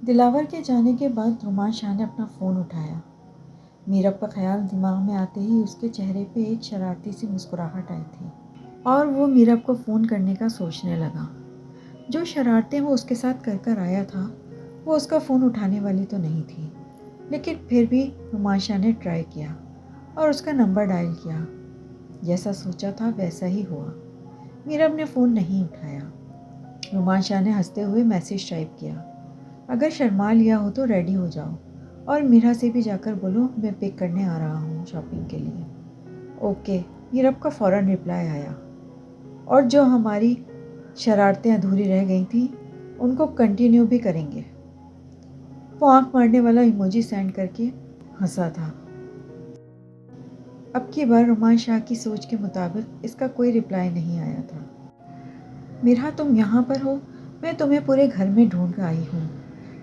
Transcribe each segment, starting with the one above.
دلاور کے جانے کے بعد رومان شاہ نے اپنا فون اٹھایا۔ میرب کا خیال دماغ میں آتے ہی اس کے چہرے پہ ایک شرارتی سی مسکراہٹ آئی تھی اور وہ میرب کو فون کرنے کا سوچنے لگا۔ جو شرارتیں وہ اس کے ساتھ کر کر آیا تھا وہ اس کا فون اٹھانے والی تو نہیں تھی، لیکن پھر بھی رومان شاہ نے ٹرائی کیا اور اس کا نمبر ڈائل کیا۔ جیسا سوچا تھا ویسا ہی ہوا، میرب نے فون نہیں اٹھایا۔ رومان شاہ نے ہنستے ہوئے میسیج ٹائپ کیا، اگر شرما لیا ہو تو ریڈی ہو جاؤ اور میرا سے بھی جا کر بولو میں پک کرنے آ رہا ہوں شاپنگ کے لیے۔ اوکے، میرب کا فوراً رپلائی آیا، اور جو ہماری شرارتیں ادھوری رہ گئی تھیں ان کو کنٹینیو بھی کریں گے۔ وہ آنکھ مارنے والا ایموجی سینڈ کر کے ہنسا تھا۔ اب کی بار رومان شاہ کی سوچ کے مطابق اس کا کوئی رپلائی نہیں آیا تھا۔ میرا تم یہاں پر ہو؟ میں تمہیں پورے گھر میں ڈھونڈ آئی ہوں۔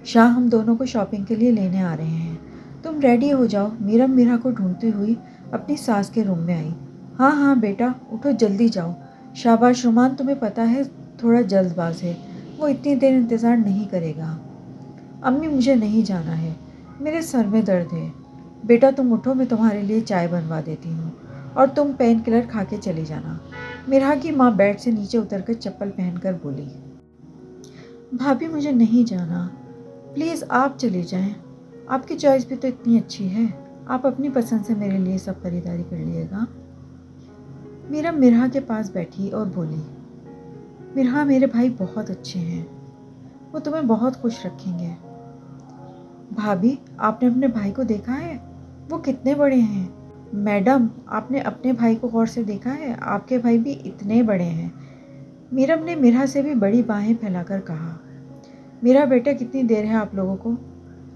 شاہ ہم دونوں کو شاپنگ کے لیے لینے آ رہے ہیں، تم ریڈی ہو جاؤ۔ میرا کو ڈھونڈتی ہوئی اپنی ساس کے روم میں آئی۔ ہاں ہاں بیٹا اٹھو جلدی جاؤ۔ شاباش رومان، تمہیں پتہ ہے تھوڑا جلد باز ہے، وہ اتنی دیر انتظار نہیں کرے گا۔ امی مجھے نہیں جانا ہے، میرے سر میں درد ہے۔ بیٹا تم اٹھو، میں تمہارے لیے چائے بنوا دیتی ہوں اور تم پین کلر کھا کے چلی جانا۔ میرا کی ماں بیڈ سے نیچے اتر کر چپل پہن کر بولی۔ بھابھی مجھے نہیں جانا، پلیز آپ چلی جائیں، آپ کی چوائس بھی تو اتنی اچھی ہے، آپ اپنی پسند سے میرے لیے سب خریداری کر لیے گا۔ میرا کے پاس بیٹھی اور بولی، میرے بھائی بہت اچھے ہیں، وہ تمہیں بہت خوش رکھیں گے۔ بھابھی آپ نے اپنے بھائی کو دیکھا ہے، وہ کتنے بڑے ہیں؟ میڈم آپ نے اپنے بھائی کو غور سے دیکھا ہے، آپ کے بھائی بھی اتنے بڑے ہیں۔ میرب نے میرا سے بھی بڑی باہیں پھیلا کر کہا۔ میرا بیٹا کتنی دیر ہے آپ لوگوں کو؟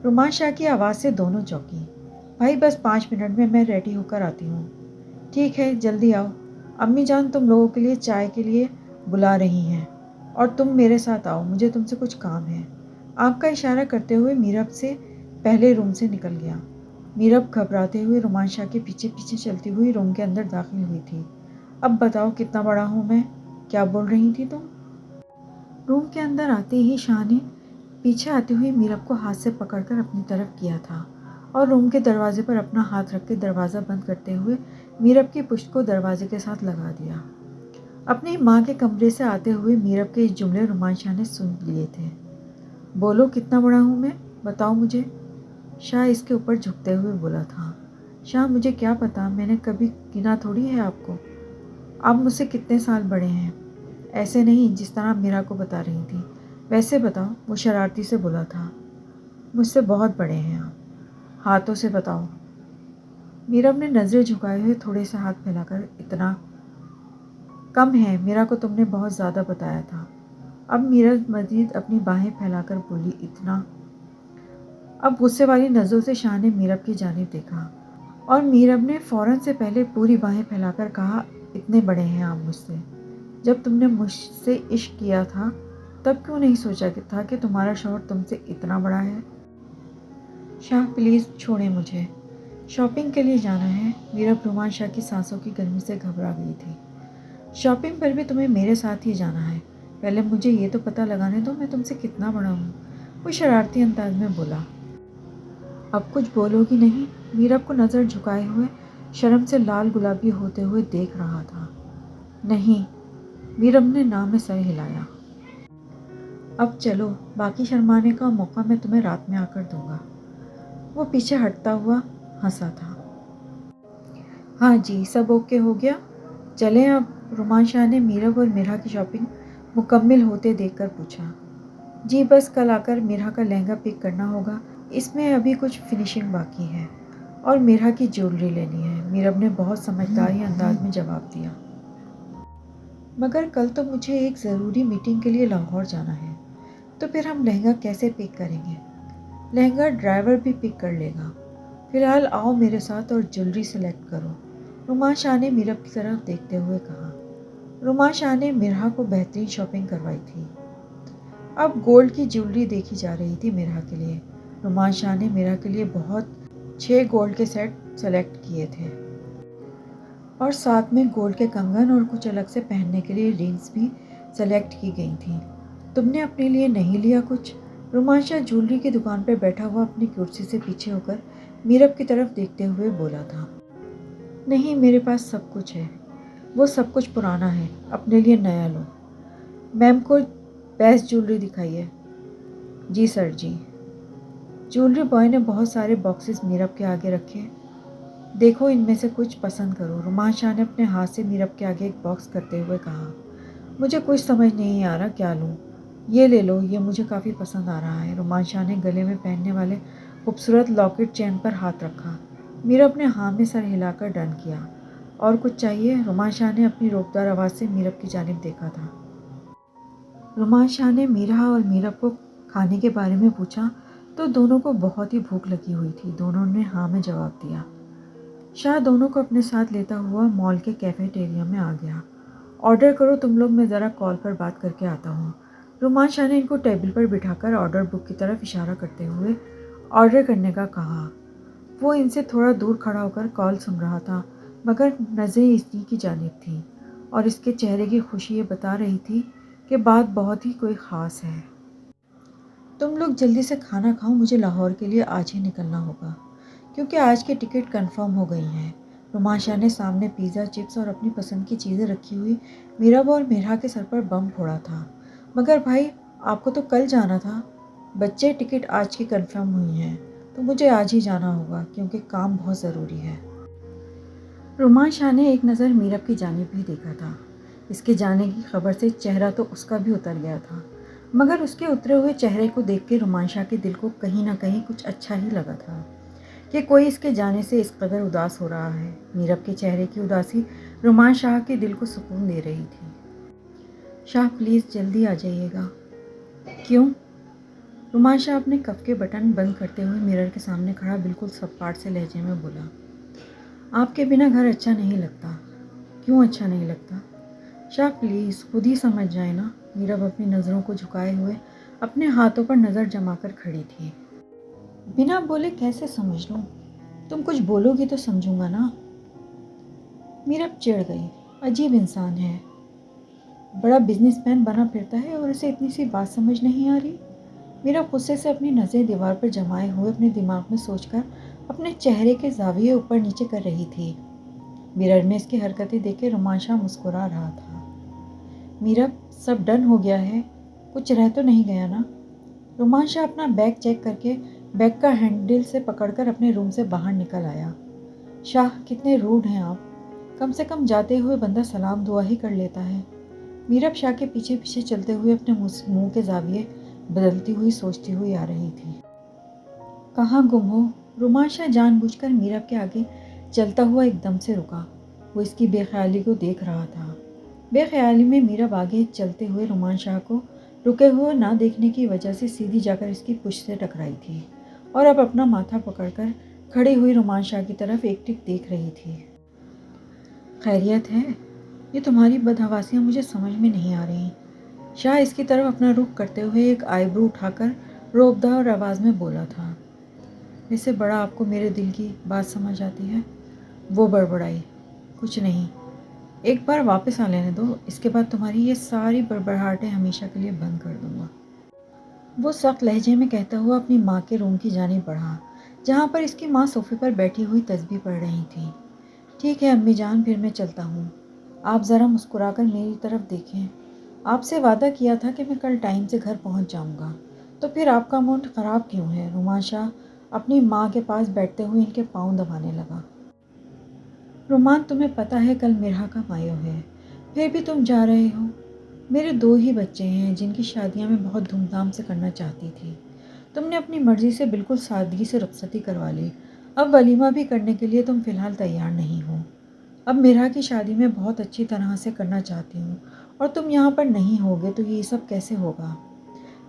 رومان شاہ کی آواز سے دونوں چونکی۔ بھائی بس 5 منٹ میں ریڈی ہو کر آتی ہوں۔ ٹھیک ہے جلدی آؤ، امی جان تم لوگوں کے لیے چائے کے لیے بلا رہی ہیں، اور تم میرے ساتھ آؤ، مجھے تم سے کچھ کام ہے۔ آنکھ کا اشارہ کرتے ہوئے میرب سے پہلے روم سے نکل گیا۔ میرب گھبراتے ہوئے رومان شاہ کے پیچھے پیچھے چلتی ہوئی روم کے اندر داخل ہوئی تھی۔ اب بتاؤ کتنا بڑا ہوں میں؟ کیا بول رہی تھی تم؟ روم کے اندر آتے ہی شاہ نے پیچھے آتی ہوئی میرب کو ہاتھ سے پکڑ کر اپنی طرف کیا تھا اور روم کے دروازے پر اپنا ہاتھ رکھ کے دروازہ بند کرتے ہوئے میرب کی پشت کو دروازے کے ساتھ لگا دیا۔ اپنی ماں کے کمرے سے آتے ہوئے میرب کے اس جملے رومان شاہ نے سن لیے تھے۔ بولو کتنا بڑا ہوں میں، بتاؤ مجھے۔ شاہ اس کے اوپر جھکتے ہوئے بولا تھا۔ شاہ مجھے کیا پتا، میں نے کبھی گنا تھوڑی ہے آپ کو۔ آپ مجھ سے کتنے سال بڑے ہیں؟ ایسے نہیں جس طرح میرا کو بتا رہی تھی، ویسے بتاؤ، وہ شرارتی سے بولا تھا۔ مجھ سے بہت بڑے ہیں آپ، ہاتھوں سے بتاؤ۔ میرب نے نظریں جھکائے ہوئے تھوڑے سے ہاتھ پھیلا کر، اتنا کم ہے، میرا کو تم نے بہت زیادہ بتایا تھا۔ اب میرب مزید اپنی باہیں پھیلا کر بولی، اتنا؟ اب غصے والی نظروں سے شاہ نے میرب کی جانب دیکھا اور میرب نے فوراً سے پہلے پوری باہیں پھیلا کر کہا، اتنے بڑے ہیں آپ مجھ سے؟ جب تم نے مجھ سے عشق کیا تھا تب کیوں نہیں سوچا تھا کہ تمہارا شوہر تم سے اتنا بڑا ہے؟ شاہ پلیز چھوڑیں مجھے، شاپنگ کے لیے جانا ہے۔ میرب رومان شاہ کی سانسوں کی گرمی سے گھبرا گئی تھی۔ شاپنگ پر بھی تمہیں میرے ساتھ ہی جانا ہے؟ پہلے مجھے یہ تو پتہ لگانے دو میں تم سے کتنا بڑا ہوں، وہ شرارتی انداز میں بولا۔ اب کچھ بولو گی نہیں؟ میرب کو نظر جھکائے ہوئے شرم سے لال گلابی ہوتے ہوئے دیکھ رہا تھا۔ نہیں، میرب نے نہ میں سر ہلایا۔ اب چلو، باقی شرمانے کا موقع میں تمہیں رات میں آ کر دوں گا۔ وہ پیچھے ہٹتا ہوا ہنسا تھا۔ ہاں جی، سب اوکے ہو گیا، چلیں اب؟ رومان شاہ نے میرب اور میرا کی شاپنگ مکمل ہوتے دیکھ کر پوچھا۔ جی بس کل آ کر میرا کا لہنگا پک کرنا ہوگا، اس میں ابھی کچھ فنیشنگ باقی ہے، اور میرا کی جیولری لینی ہے، میرب نے بہت سمجھداری انداز میں جواب دیا۔ مگر کل تو مجھے ایک ضروری میٹنگ کے لیے لاہور جانا ہے، تو پھر ہم لہنگا کیسے پک کریں گے؟ لہنگا ڈرائیور بھی پک کر لے گا، فی الحال آؤ میرے ساتھ اور جیولری سلیکٹ کرو، رومان شاہ نے میرب کی طرف دیکھتے ہوئے کہا۔ رومان شاہ نے میرا کو بہترین شاپنگ کروائی تھی، اب گولڈ کی جیولری دیکھی جا رہی تھی میرا کے لیے۔ رومان شاہ نے میرا کے لیے بہت 6 گولڈ کے سیٹ سلیکٹ کیے تھے، اور ساتھ میں گولڈ کے کنگن اور کچھ الگ سے پہننے کے لیے رنگز بھی سلیکٹ کی گئی تھیں۔ تم نے اپنے لیے نہیں لیا کچھ؟ رومانشا جولری کی دکان پہ بیٹھا ہوا اپنی کرسی سے پیچھے ہو کر میرب کی طرف دیکھتے ہوئے بولا تھا، نہیں میرے پاس سب کچھ ہے، وہ سب کچھ پرانا ہے، اپنے لیے نیا لو۔ میم کو بیسٹ جولری دکھائیے۔ جی سر جی۔ جولری بوائے نے بہت سارے باکسز میرب کے آگے رکھے۔ دیکھو ان میں سے کچھ پسند کرو۔ رومانشا نے اپنے ہاتھ سے میرب کے آگے ایک باکس کرتے ہوئے کہا، مجھے کچھ سمجھ نہیں آ رہا کیا لوں۔ یہ لے لو، یہ مجھے کافی پسند آ رہا ہے۔ رومانشا نے گلے میں پہننے والے خوبصورت لاکٹ چین پر ہاتھ رکھا۔ میرب نے ہاں میں سر ہلا کر ڈن کیا۔ اور کچھ چاہیے؟ رومانشا نے اپنی روکدار آواز سے میرب کی جانب دیکھا تھا۔ رومانشا نے میرا اور میرب کو کھانے کے بارے میں پوچھا تو دونوں کو بہت ہی بھوک لگی ہوئی تھی۔ دونوں نے ہاں میں جواب دیا۔ شاہ دونوں کو اپنے ساتھ لیتا ہوا مال کے کیفیٹیریا میں آ گیا۔ آرڈر کرو تم لوگ، میں ذرا کال پر بات کر کے آتا ہوں۔ رومانشا نے ان کو ٹیبل پر بٹھا کر آرڈر بک کی طرف اشارہ کرتے ہوئے آرڈر کرنے کا کہا۔ وہ ان سے تھوڑا دور کھڑا ہو کر کال سن رہا تھا، مگر نظریں اسی کی جانب تھیں اور اس کے چہرے کی خوشی یہ بتا رہی تھی کہ بات بہت ہی کوئی خاص ہے۔ تم لوگ جلدی سے کھانا کھاؤ، مجھے لاہور کے لیے آج ہی نکلنا ہوگا کیونکہ آج کی ٹکٹ کنفرم ہو گئی ہیں۔ رومانشا نے سامنے پیزا، چپس اور اپنی پسند کی چیزیں رکھی ہوئی میرب اور میرا کے سر پر بم پھوڑا تھا۔ مگر بھائی آپ کو تو کل جانا تھا۔ بچے ٹکٹ آج کی کنفرم ہوئی ہیں تو مجھے آج ہی جانا ہوگا کیونکہ کام بہت ضروری ہے۔ رومانشا نے ایک نظر میرب کی جانب بھی دیکھا تھا۔ اس کے جانے کی خبر سے چہرہ تو اس کا بھی اتر گیا تھا، مگر اس کے اترے ہوئے چہرے کو دیکھ کے رومانشا کے دل کو کہیں نہ کہیں کچھ اچھا ہی لگا تھا کہ کوئی اس کے جانے سے اس قدر اداس ہو رہا ہے۔ میرب کے چہرے کی اداسی رومانشا کے دل کو سکون دے رہی تھی۔ شاہ پلیز جلدی آ جائیے گا۔ کیوں؟ رومانشا اپنے کف کے بٹن بند کرتے ہوئے میرر کے سامنے کھڑا بالکل سپاٹ سے لہجے میں بولا، آپ کے بنا گھر اچھا نہیں لگتا۔ کیوں اچھا نہیں لگتا؟ شاہ پلیز خود ہی سمجھ جائے نا۔ میرب اپنی نظروں کو جھکائے ہوئے اپنے ہاتھوں پر نظر جما کر کھڑی تھی۔ بنا بولے کیسے سمجھ لوں؟ تم کچھ بولو گی تو سمجھوں گا نا۔ میرب چڑ گئی۔ عجیب انسان ہے، بڑا بزنس مین بنا پھرتا ہے اور اسے اتنی سی بات سمجھ نہیں آ رہی۔ میرب غصے سے اپنی نظریں دیوار پر جمائے ہوئے اپنے دماغ میں سوچ کر اپنے چہرے کے زاویے اوپر نیچے کر رہی تھی۔ میرر میں اس کی حرکتیں دیکھ کے رومانشا مسکرا رہا تھا۔ میرب سب ڈن ہو گیا ہے، کچھ رہ تو نہیں گیا نا؟ رومانشا اپنا بیگ چیک کر کے بیگ کا ہینڈل سے پکڑ کر اپنے روم سے باہر نکل آیا۔ شاہ کتنے روڈ ہیں آپ، کم سے کم جاتے ہوئے بندہ سلام دعا ہی کر لیتا ہے۔ میرب شاہ کے پیچھے پیچھے چلتے ہوئے اپنے منہ کے زاویے بدلتی ہوئی سوچتی ہوئی آ رہی تھی۔ کہاں گم ہو؟ رومانشا جان بوجھ کر میرب کے آگے چلتا ہوا ایک دم سے رکا۔ وہ اس کی بے خیالی کو دیکھ رہا تھا۔ بے خیالی میں میرب آگے چلتے ہوئے رومانشا کو رکے ہوئے نہ دیکھنے کی وجہ سے سیدھی جا کر اس کی پشت سے ٹکرائی تھی اور اب اپنا ماتھا پکڑ کر کھڑی ہوئی رومانشا کی طرف ایک ٹک دیکھ رہی تھی۔ خیریت ہے؟ یہ تمہاری بدحواسیاں مجھے سمجھ میں نہیں آ رہی۔ شاہ اس کی طرف اپنا رخ کرتے ہوئے ایک آئی برو اٹھا کر روبدار آواز میں بولا تھا، اس سے بڑا آپ کو میرے دل کی بات سمجھ آتی ہے؟ وہ بڑبڑائی، کچھ نہیں، ایک بار واپس آ لینے دو، اس کے بعد تمہاری یہ ساری بڑبڑاہٹیں ہمیشہ کے لیے بند کر دوں گا۔ وہ سخت لہجے میں کہتا ہوا اپنی ماں کے روم کی جانب بڑھا، جہاں پر اس کی ماں صوفے پر بیٹھی ہوئی تسبیح پڑھ رہی تھی۔ ٹھیک ہے امی جان، پھر میں چلتا ہوں۔ آپ ذرا مسکرا کر میری طرف دیکھیں۔ آپ سے وعدہ کیا تھا کہ میں کل ٹائم سے گھر پہنچ جاؤں گا، تو پھر آپ کا موڈ خراب کیوں ہے؟ رومانشا اپنی ماں کے پاس بیٹھتے ہوئے ان کے پاؤں دبانے لگا۔ رومان تمہیں پتہ ہے کل میرا کا مایو ہے، پھر بھی تم جا رہے ہو۔ میرے 2 ہی بچے ہیں جن کی شادیاں میں بہت دھوم دھام سے کرنا چاہتی تھی۔ تم نے اپنی مرضی سے بالکل سادگی سے رخصتی کروا لی، اب ولیمہ بھی کرنے کے لیے تم فی الحال تیار نہیں ہو۔ اب میرا کی شادی میں بہت اچھی طرح سے کرنا چاہتی ہوں اور تم یہاں پر نہیں ہوگے تو یہ سب کیسے ہوگا؟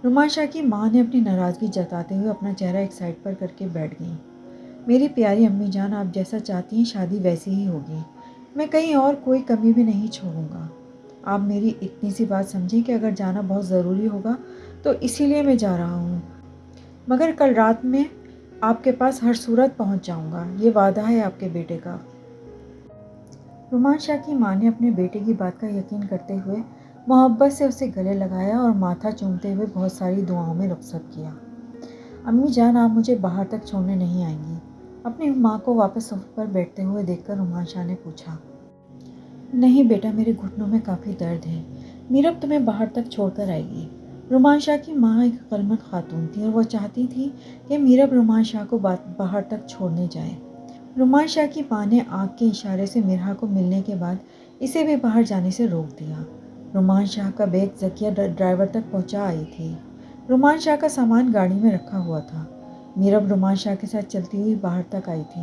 رومانشا کی ماں نے اپنی ناراضگی جتاتے ہوئے اپنا چہرہ ایک سائڈ پر کر کے بیٹھ گئی۔ میری پیاری امی جان، آپ جیسا چاہتی ہیں شادی ویسی ہی ہوگی، میں کہیں اور کوئی کمی بھی نہیں چھوڑوں گا۔ آپ میری اتنی سی بات سمجھیں کہ اگر جانا بہت ضروری ہوگا تو اسی لیے میں جا رہا ہوں، مگر کل رات میں آپ کے پاس ہر صورت پہنچ جاؤں گا، یہ وعدہ ہے آپ کے بیٹے کا۔ رومانشا کی ماں نے اپنے بیٹے کی بات کا یقین کرتے ہوئے محبت سے اسے گلے لگایا اور ماتھا چومتے ہوئے بہت ساری دعاؤں میں رخصت کیا۔ امی جان آپ مجھے باہر تک چھوڑنے نہیں آئیں گی؟ اپنی ماں کو واپس صوفے پر بیٹھتے ہوئے دیکھ کر رومان شاہ نے پوچھا۔ نہیں بیٹا، میرے گھٹنوں میں کافی درد ہے، میرب تمہیں باہر تک چھوڑ کر آئے گی۔ رومان شاہ کی ماں ایک عقلمند خاتون تھی اور وہ چاہتی تھی کہ میرب رومان شاہ کو باہر تک چھوڑنے جائے۔ رومان شاہ کی ماں نے آنکھ کے اشارے سے مرحا کو ملنے کے بعد اسے بھی باہر جانے سے روک دیا۔ رومان شاہ کا بیگ ذکیہ ڈرائیور تک پہنچا آئی تھی۔ رومان شاہ کا سامان گاڑی میں رکھا ہوا تھا۔ میرب رومان شاہ کے ساتھ چلتی ہوئی باہر تک آئی تھی۔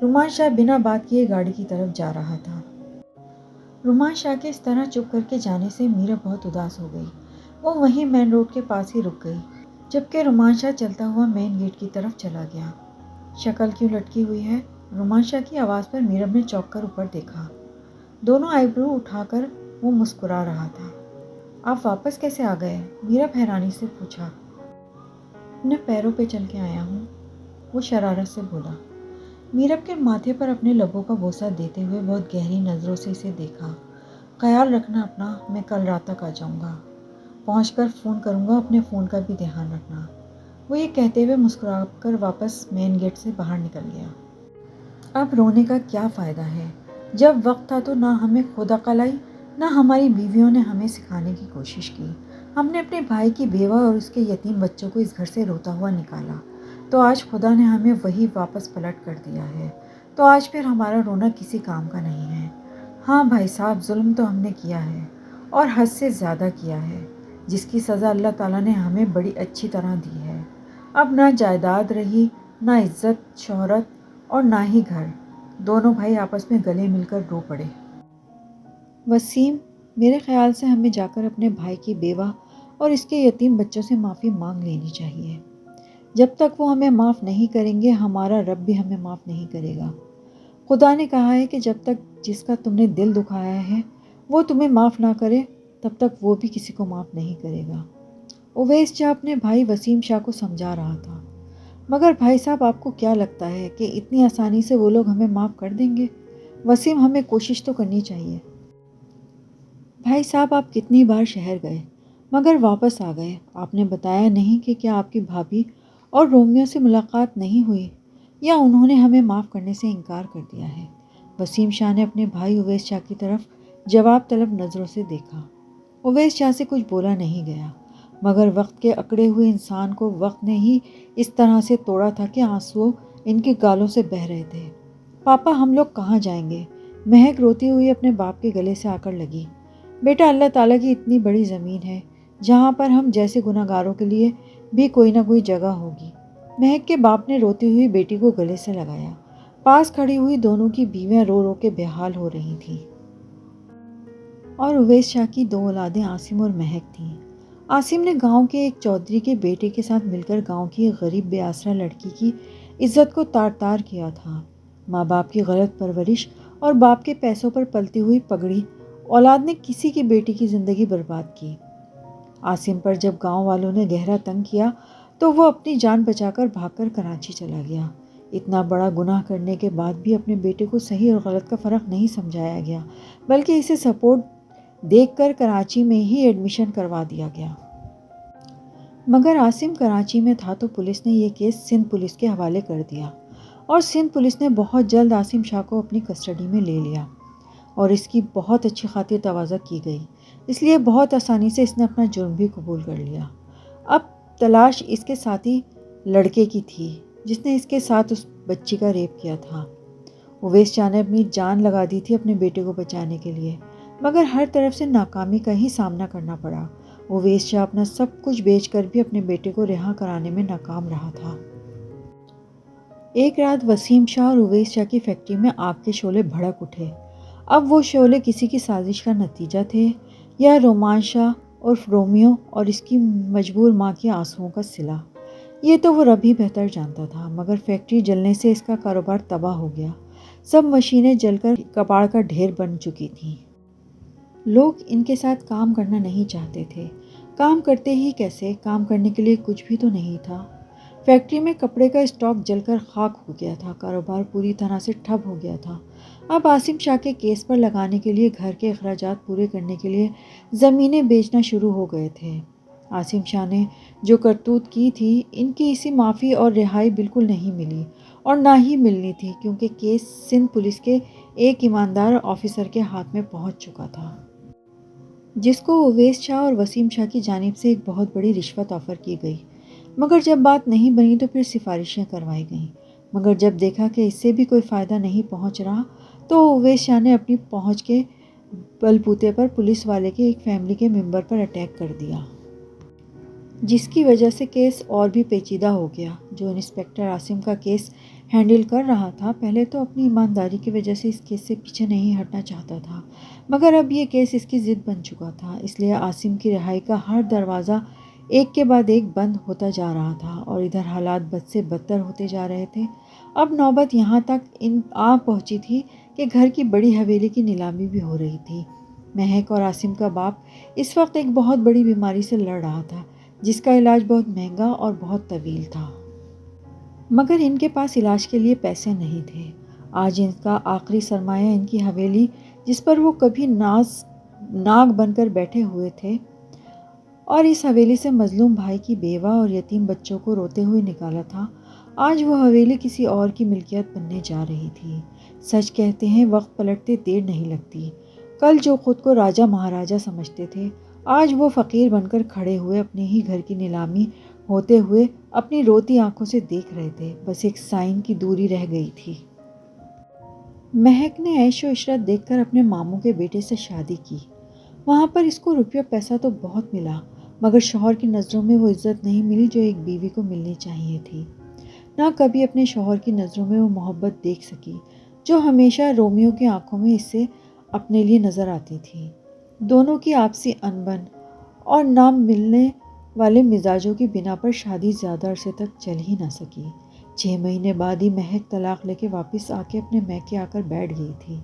رومان شاہ بنا بات کیے گاڑی کی طرف جا رہا تھا۔ رومان شاہ کے اس طرح چپ کر کے جانے سے میرب بہت اداس ہو گئی۔ وہ وہیں مین روڈ کے پاس ہی رک گئی، جبکہ رومان شاہ چلتا ہوا مین گیٹ کی طرف چلا گیا۔ شکل کیوں لٹکی ہوئی ہے؟ رومان شاہ کی آواز پر میرب نے چونک کر اوپر دیکھا۔ دونوں آئی برو اٹھا کر وہ مسکرا رہا تھا۔ آپ واپس کیسے آ گئے؟ میرب حیرانی سے پوچھا۔ اپنے پیروں پہ چل کے آیا ہوں، وہ شرارت سے بولا۔ میرب کے ماتھے پر اپنے لبوں کا بوسہ دیتے ہوئے بہت گہری نظروں سے اسے دیکھا۔ خیال رکھنا اپنا، میں کل رات تک آ جاؤں گا، پہنچ کر فون کروں گا، اپنے فون کا بھی دھیان رکھنا۔ وہ یہ کہتے ہوئے مسکرا کر واپس مین گیٹ سے باہر نکل گیا۔ اب رونے کا کیا فائدہ ہے؟ جب وقت تھا تو نہ ہمیں خود عقل آئی، نہ ہماری بیویوں نے ہمیں سکھانے کی کوشش کی۔ ہم نے اپنے بھائی کی بیوہ اور اس کے یتیم بچوں کو اس گھر سے روتا ہوا نکالا، تو آج خدا نے ہمیں وہی واپس پلٹ کر دیا ہے، تو آج پھر ہمارا رونا کسی کام کا نہیں ہے۔ ہاں بھائی صاحب، ظلم تو ہم نے کیا ہے اور حد سے زیادہ کیا ہے، جس کی سزا اللہ تعالیٰ نے ہمیں بڑی اچھی طرح دی ہے۔ اب نہ جائیداد رہی، نہ عزت شہرت اور نہ ہی گھر۔ دونوں بھائی آپس میں گلے مل کر رو پڑے۔ وسیم، میرے خیال سے ہمیں جا کر اپنے بھائی کی بیوہ اور اس کے یتیم بچوں سے معافی مانگ لینی چاہیے۔ جب تک وہ ہمیں معاف نہیں کریں گے، ہمارا رب بھی ہمیں معاف نہیں کرے گا۔ خدا نے کہا ہے کہ جب تک جس کا تم نے دل دکھایا ہے وہ تمہیں معاف نہ کرے، تب تک وہ بھی کسی کو معاف نہیں کرے گا۔ اویس شاہ اپنے بھائی وسیم شاہ کو سمجھا رہا تھا۔ مگر بھائی صاحب، آپ کو کیا لگتا ہے کہ اتنی آسانی سے وہ لوگ ہمیں معاف کر دیں گے؟ وسیم، ہمیں کوشش تو کرنی چاہیے۔ بھائی صاحب، آپ کتنی بار شہر گئے مگر واپس آ گئے؟ آپ نے بتایا نہیں کہ کیا آپ کی بھابھی اور رومیو سے ملاقات نہیں ہوئی، یا انہوں نے ہمیں معاف کرنے سے انکار کر دیا ہے؟ وسیم شاہ نے اپنے بھائی اویس شاہ کی طرف جواب طلب نظروں سے دیکھا۔ اویس شاہ سے کچھ بولا نہیں گیا، مگر وقت کے اکڑے ہوئے انسان کو وقت نے ہی اس طرح سے توڑا تھا کہ آنسو ان کے گالوں سے بہہ رہے تھے۔ پاپا، ہم لوگ کہاں جائیں گے؟ مہک روتی ہوئی اپنے باپ کے گلے سے آ کر لگی۔ بیٹا، اللہ تعالیٰ کی اتنی بڑی زمین ہے جہاں پر ہم جیسے گناہ گاروں کے لیے بھی کوئی نہ کوئی جگہ ہوگی۔ مہک کے باپ نے روتی ہوئی بیٹی کو گلے سے لگایا۔ پاس کھڑی ہوئی دونوں کی بیویاں رو رو کے بےحال ہو رہی تھیں۔ اور اویس شاہ کی دو اولادیں عاصم اور مہک تھیں۔ عاصم نے گاؤں کے ایک چودھری کے بیٹے کے ساتھ مل کر گاؤں کی ایک غریب بے آسرا لڑکی کی عزت کو تار تار کیا تھا۔ ماں باپ کی غلط پرورش اور باپ کے پیسوں پر پلتی ہوئی پگڑی اولاد نے کسی کی بیٹی کی زندگی برباد کی۔ عاصم پر جب گاؤں والوں نے گہرا تنگ کیا تو وہ اپنی جان بچا کر بھاگ کر کراچی چلا گیا۔ اتنا بڑا گناہ کرنے کے بعد بھی اپنے بیٹے کو صحیح اور غلط کا فرق نہیں سمجھایا گیا، بلکہ اسے سپورٹ دیکھ کر کراچی میں ہی ایڈمیشن کروا دیا گیا۔ مگر عاصم کراچی میں تھا تو پولیس نے یہ کیس سندھ پولیس کے حوالے کر دیا، اور سندھ پولیس نے بہت جلد عاصم شاہ کو اپنی کسٹڈی میں لے لیا، اور اس کی بہت اچھی خاطر تواضع کی گئی، اس لیے بہت آسانی سے اس نے اپنا جرم بھی قبول کر لیا۔ اب تلاش اس کے ساتھی لڑکے کی تھی جس نے اس کے ساتھ اس بچی کا ریپ کیا تھا۔ اویس شاہ نے اپنی جان لگا دی تھی اپنے بیٹے کو بچانے کے لیے، مگر ہر طرف سے ناکامی کا ہی سامنا کرنا پڑا۔ اویس شاہ اپنا سب کچھ بیچ کر بھی اپنے بیٹے کو رہا کرانے میں ناکام رہا تھا۔ ایک رات وسیم شاہ اور اویس شاہ کی فیکٹری میں آگ کے شعلے بھڑک اٹھے۔ اب وہ شعلے کسی کی سازش کا نتیجہ تھے یا رومان شاہ اور رومیو اور اس کی مجبور ماں کے آنسوؤں کا صلہ، یہ تو وہ رب ہی بہتر جانتا تھا۔ مگر فیکٹری جلنے سے اس کا کاروبار تباہ ہو گیا۔ سب مشینیں جل کر کباڑ کا ڈھیر بن چکی تھیں۔ لوگ ان کے ساتھ کام کرنا نہیں چاہتے تھے۔ کام کرتے ہی کیسے؟ کام کرنے کے لیے کچھ بھی تو نہیں تھا۔ فیکٹری میں کپڑے کا اسٹاک جل کر خاک ہو گیا تھا، کاروبار پوری طرح سے ٹھپ ہو گیا تھا۔ اب عاصم شاہ کے کیس پر لگانے کے لیے گھر کے اخراجات پورے کرنے کے لیے زمینیں بیچنا شروع ہو گئے تھے۔ عاصم شاہ نے جو کرتوت کی تھی، ان کی اسی معافی اور رہائی بالکل نہیں ملی اور نہ ہی ملنی تھی، کیونکہ کیس سندھ پولیس کے ایک ایماندار آفیسر کے ہاتھ میں پہنچ چکا تھا، جس کو اویس شاہ اور وسیم شاہ کی جانب سے ایک بہت بڑی رشوت آفر کی گئی۔ مگر جب بات نہیں بنی تو پھر سفارشیں کروائی گئیں، مگر جب دیکھا کہ اس سے بھی کوئی فائدہ نہیں پہنچ رہا تو اویس شاہ نے اپنی پہنچ کے بل بوتے پر پولیس والے کے ایک فیملی کے ممبر پر اٹیک کر دیا، جس کی وجہ سے کیس اور بھی پیچیدہ ہو گیا۔ جو انسپکٹر عاصم کا کیس ہینڈل کر رہا تھا، پہلے تو اپنی ایمانداری کی وجہ سے اس کیس سے پیچھے نہیں ہٹنا چاہتا تھا، مگر اب یہ کیس اس کی ضد بن چکا تھا، اس لیے عاصم کی رہائی کا ہر دروازہ ایک کے بعد ایک بند ہوتا جا رہا تھا، اور ادھر حالات بد سے بدتر ہوتے جا رہے تھے۔ اب نوبت یہاں تک آ پہنچی تھی کہ گھر کی بڑی حویلی کی نیلامی بھی ہو رہی تھی۔ مہک اور عاصم کا باپ اس وقت ایک بہت بڑی بیماری سے لڑ رہا تھا، جس کا علاج بہت مہنگا اور بہت طویل تھا، مگر ان کے پاس علاج کے لیے پیسے نہیں تھے۔ آج ان کا آخری سرمایہ ان کی حویلی، جس پر وہ کبھی ناگ بن کر بیٹھے ہوئے تھے، اور اس حویلی سے مظلوم بھائی کی بیوہ اور یتیم بچوں کو روتے ہوئے نکالا تھا، آج وہ حویلی کسی اور کی ملکیت بننے جا رہی تھی۔ سچ کہتے ہیں وقت پلٹتے دیر نہیں لگتی۔ کل جو خود کو راجہ مہاراجہ سمجھتے تھے، آج وہ فقیر بن کر کھڑے ہوئے اپنے ہی گھر کی نیلامی ہوتے ہوئے اپنی روتی آنکھوں سے دیکھ رہے تھے، بس ایک سائن کی دوری رہ گئی تھی۔ مہک نے عیش و عشرت دیکھ کر اپنے ماموں کے بیٹے سے شادی کی۔ وہاں پر اس کو روپیہ پیسہ تو بہت ملا، مگر شوہر کی نظروں میں وہ عزت نہیں ملی جو ایک بیوی کو ملنی چاہیے تھی۔ نہ کبھی اپنے شوہر کی نظروں میں وہ محبت دیکھ سکی جو ہمیشہ رومیو کی آنکھوں میں اس سے اپنے لیے نظر آتی تھی۔ دونوں کی آپسی انبن اور نہ ملنے والے مزاجوں کی بنا پر شادی زیادہ عرصے تک چل ہی نہ سکی۔ 6 مہینے بعد ہی مہک طلاق لے کے واپس آ کے اپنے میکے آ کر بیٹھ گئی تھی۔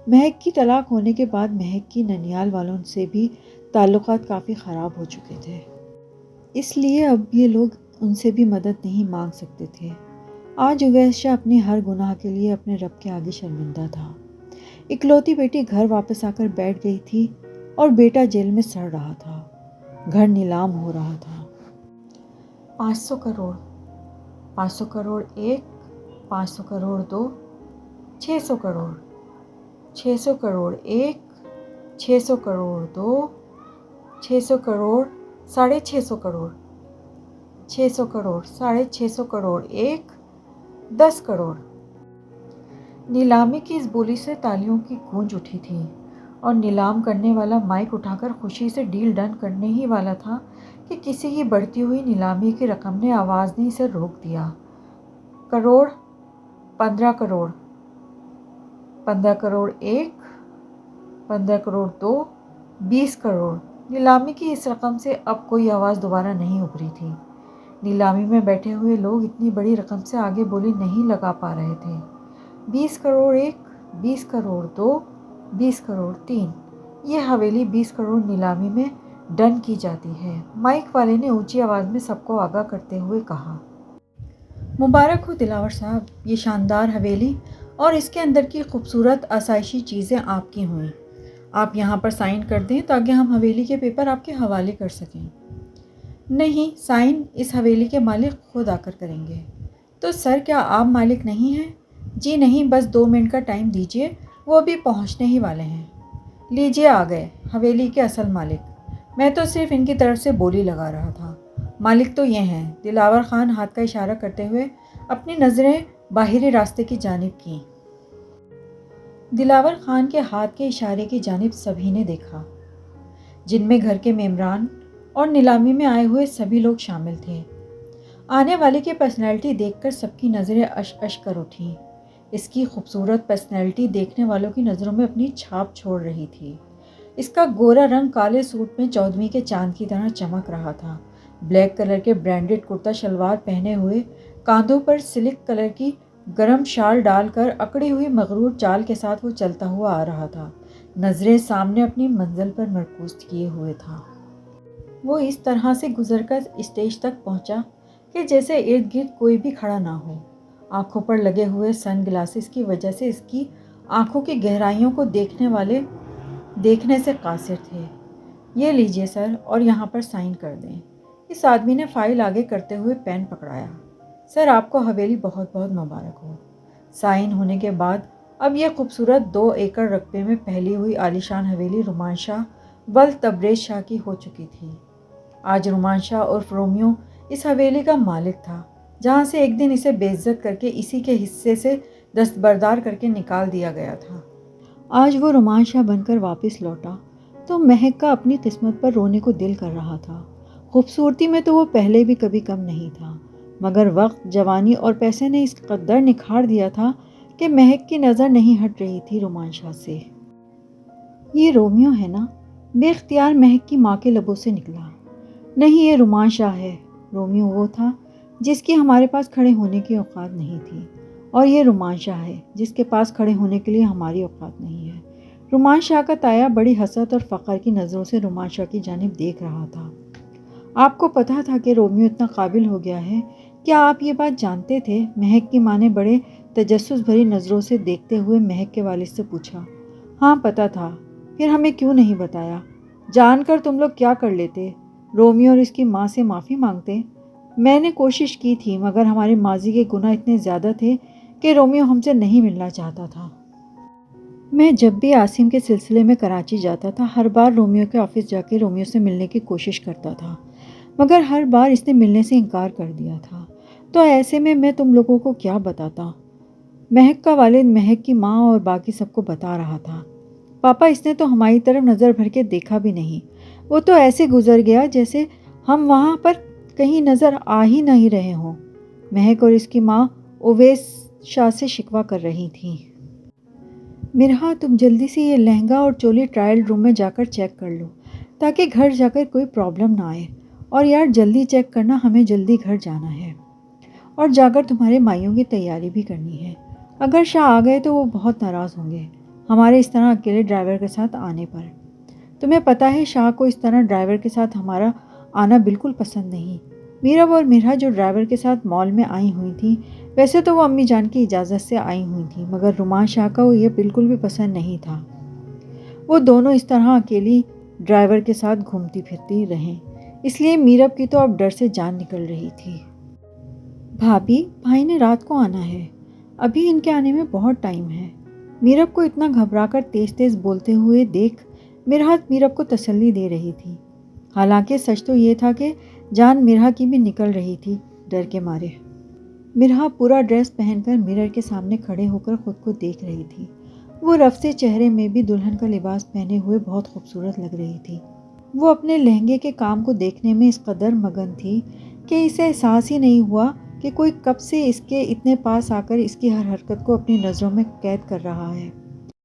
مہک کی طلاق ہونے کے بعد مہک کی ننیال والوں سے بھی تعلقات کافی خراب ہو چکے تھے، اس لیے اب یہ لوگ ان سے بھی مدد نہیں مانگ سکتے تھے۔ آج اویس شاہ اپنے ہر گناہ کے لیے اپنے رب کے آگے شرمندہ تھا۔ اکلوتی بیٹی گھر واپس آ کر بیٹھ گئی تھی اور بیٹا جیل میں سڑ رہا تھا، گھر نیلام ہو رہا تھا۔ 500 کروڑ، 500 کروڑ ایک، 500 کروڑ دو، 600 کروڑ، 600 کروڑ ایک، 600 کروڑ دو، 600 کروڑ، 650 کروڑ، 600 کروڑ، 650 کروڑ ایک، 10 کروڑ۔ نیلامی کی اس بولی سے تالیوں کی گونج اٹھی تھی، اور نیلام کرنے والا مائک اٹھا کر خوشی سے ڈیل ڈن کرنے ہی والا تھا کہ کسی کی بڑھتی ہوئی نیلامی کی رقم نے آواز نے اسے روک دیا۔ کروڑ، 15 کروڑ، 15 کروڑ ایک، 15 کروڑ دو، 20 کروڑ۔ نیلامی کی اس رقم سے اب کوئی آواز دوبارہ نہیں ابھری تھی۔ نیلامی میں بیٹھے ہوئے لوگ اتنی بڑی رقم سے آگے بولی نہیں لگا پا رہے تھے۔ 20 کروڑ ایک، 20 کروڑ دو، 20 کروڑ تین، یہ حویلی 20 کروڑ نیلامی میں ڈن کی جاتی ہے، مائک والے نے اونچی آواز میں سب کو آگاہ کرتے ہوئے کہا۔ مبارک ہو دلاور صاحب، یہ شاندار حویلی اور اس کے اندر کی خوبصورت آسائشی چیزیں آپ کی ہوئیں۔ آپ یہاں پر سائن کر دیں تاکہ ہم حویلی کے پیپر آپ کے حوالے کر سکیں۔ نہیں، سائن اس حویلی کے مالک خود آ کر کریں گے۔ تو سر کیا آپ مالک نہیں ہیں؟ جی نہیں، بس 2 منٹ کا ٹائم دیجیے، وہ ابھی پہنچنے ہی والے ہیں۔ لیجیے آ گئے حویلی کے اصل مالک، میں تو صرف ان کی طرف سے بولی لگا رہا تھا، مالک تو یہ ہیں۔ دلاور خان ہاتھ کا اشارہ کرتے ہوئے اپنی نظریں باہری راستے کی جانب کیں۔ دلاور خان کے ہاتھ کے اشارے کی جانب سبھی نے دیکھا، جن میں گھر کے ممبران اور نیلامی میں آئے ہوئے سبھی لوگ شامل تھے۔ آنے والے کی پرسنالٹی دیکھ کر سب کی نظریں اش اش کر اٹھیں۔ اس کی خوبصورت پرسنالٹی دیکھنے والوں کی نظروں میں اپنی چھاپ چھوڑ رہی تھی۔ اس کا گورا رنگ کالے سوٹ میں 14ویں کے چاند کی طرح چمک رہا تھا۔ بلیک کلر کے برانڈڈ کرتا شلوار پہنے ہوئے، کاندھوں پر سلک کلر کی گرم شال ڈال کر اکڑی ہوئی مغرور چال کے ساتھ وہ چلتا ہوا آ رہا تھا، نظریں سامنے اپنی منزل پر مرکوز کیے ہوئے تھا۔ وہ اس طرح سے گزر کر اسٹیج تک پہنچا کہ جیسے ارد گرد کوئی بھی کھڑا نہ ہو۔ آنکھوں پر لگے ہوئے سن گلاسز کی وجہ سے اس کی آنکھوں کی گہرائیوں کو دیکھنے سے قاصر تھے۔ یہ لیجئے سر، اور یہاں پر سائن کر دیں۔ اس آدمی نے فائل آگے کرتے ہوئے پین پکڑایا۔ سر، آپ کو حویلی بہت بہت مبارک ہو۔ سائن ہونے کے بعد اب یہ خوبصورت 2 ایکڑ رقبے میں پھیلی ہوئی عالیشان حویلی رومان شاہ ول تبریز شاہ کی ہو چکی تھی۔ آج رومان شاہ عرف رومیو اس حویلی کا مالک تھا، جہاں سے ایک دن اسے بے عزت کر کے اسی کے حصے سے دستبردار کر کے نکال دیا گیا تھا۔ آج وہ رومان شاہ بن کر واپس لوٹا تو مہک کا اپنی قسمت پر رونے کو دل کر رہا تھا۔ خوبصورتی میں تو وہ پہلے بھی کبھی کم نہیں تھا، مگر وقت، جوانی اور پیسے نے اس قدر نکھار دیا تھا کہ مہک کی نظر نہیں ہٹ رہی تھی رومان شاہ سے۔ یہ رومیو ہے نا؟ بے اختیار مہک کی ماں کے لبوں سے نکلا۔ نہیں، یہ رومان شاہ ہے۔ رومیو وہ تھا جس کی ہمارے پاس کھڑے ہونے کی اوقات نہیں تھی، اور یہ رومان شاہ ہے جس کے پاس کھڑے ہونے کے لیے ہماری اوقات نہیں ہے۔ رومان شاہ کا تایا بڑی حسرت اور فخر کی نظروں سے رومان شاہ کی جانب دیکھ رہا تھا۔ آپ کو پتا تھا کہ رومیو اتنا قابل ہو گیا ہے؟ کیا آپ یہ بات جانتے تھے؟ مہک کی ماں نے بڑے تجسس بھری نظروں سے دیکھتے ہوئے مہک کے والد سے پوچھا۔ ہاں، پتا تھا۔ پھر ہمیں کیوں نہیں بتایا؟ جان کر تم لوگ کیا کر لیتے؟ رومیو اور اس کی ماں سے معافی مانگتے؟ میں نے کوشش کی تھی، مگر ہمارے ماضی کے گناہ اتنے زیادہ تھے کہ رومیو ہم سے نہیں ملنا چاہتا تھا۔ میں جب بھی عاصم کے سلسلے میں کراچی جاتا تھا، ہر بار رومیو کے آفس جا کے رومیو سے ملنے کی کوشش کرتا تھا، مگر ہر بار اس نے ملنے سے انکار کر دیا تھا۔ تو ایسے میں تم لوگوں کو کیا بتاتا؟ مہک کا والد مہک کی ماں اور باقی سب کو بتا رہا تھا۔ پاپا، اس نے تو ہماری طرف نظر بھر کے دیکھا بھی نہیں۔ وہ تو ایسے گزر گیا جیسے ہم وہاں پر کہیں نظر آ ہی نہیں رہے ہوں۔ مہک اور اس کی ماں اویس شاہ سے شکوہ کر رہی تھیں۔ مرحا، تم جلدی سے یہ لہنگا اور چولی ٹرائل روم میں جا کر چیک کر لو، تاکہ گھر جا کر کوئی پرابلم نہ آئے۔ اور یار جلدی چیک کرنا، ہمیں جلدی گھر جانا ہے، اور جا کر تمہارے مائیوں کی تیاری بھی کرنی ہے۔ اگر شاہ آ گئے تو وہ بہت ناراض ہوں گے ہمارے اس طرح اکیلے ڈرائیور کے ساتھ آنے پر۔ تمہیں پتہ ہے شاہ کو اس طرح ڈرائیور کے ساتھ ہمارا آنا بالکل پسند نہیں۔ میرب اور مرحا جو ڈرائیور کے ساتھ مال میں آئی ہوئی تھیں، ویسے تو وہ امی جان کی اجازت سے آئی ہوئی تھیں، مگر رومان شاہ کا وہ یہ بالکل بھی پسند نہیں تھا۔ وہ دونوں اس طرح اکیلی ڈرائیور کے ساتھ گھومتی پھرتی رہیں، اس لیے میرب کی تو اب ڈر سے جان نکل رہی تھی۔ بھابھی، بھائی نے رات کو آنا ہے، ابھی ان کے آنے میں بہت ٹائم ہے۔ میرب کو اتنا گھبرا کر تیز تیز بولتے ہوئے دیکھ مرحا میرب کو تسلی دے رہی تھی۔ حالانکہ سچ تو یہ تھا کہ جان مرحا کی بھی نکل رہی تھی ڈر کے مارے۔ مرحا پورا ڈریس پہن کر مرر کے سامنے کھڑے ہو کر خود کو دیکھ رہی تھی۔ وہ رف سے چہرے میں بھی دلہن کا لباس پہنے ہوئے بہت خوبصورت لگ رہی تھی۔ وہ اپنے لہنگے کے کام کو دیکھنے میں اس قدر مگن تھی کہ اسے احساس ہی نہیں ہوا کہ کوئی کب سے اس کے اتنے پاس آ کر اس کی ہر حرکت کو اپنی نظروں میں قید کر رہا ہے۔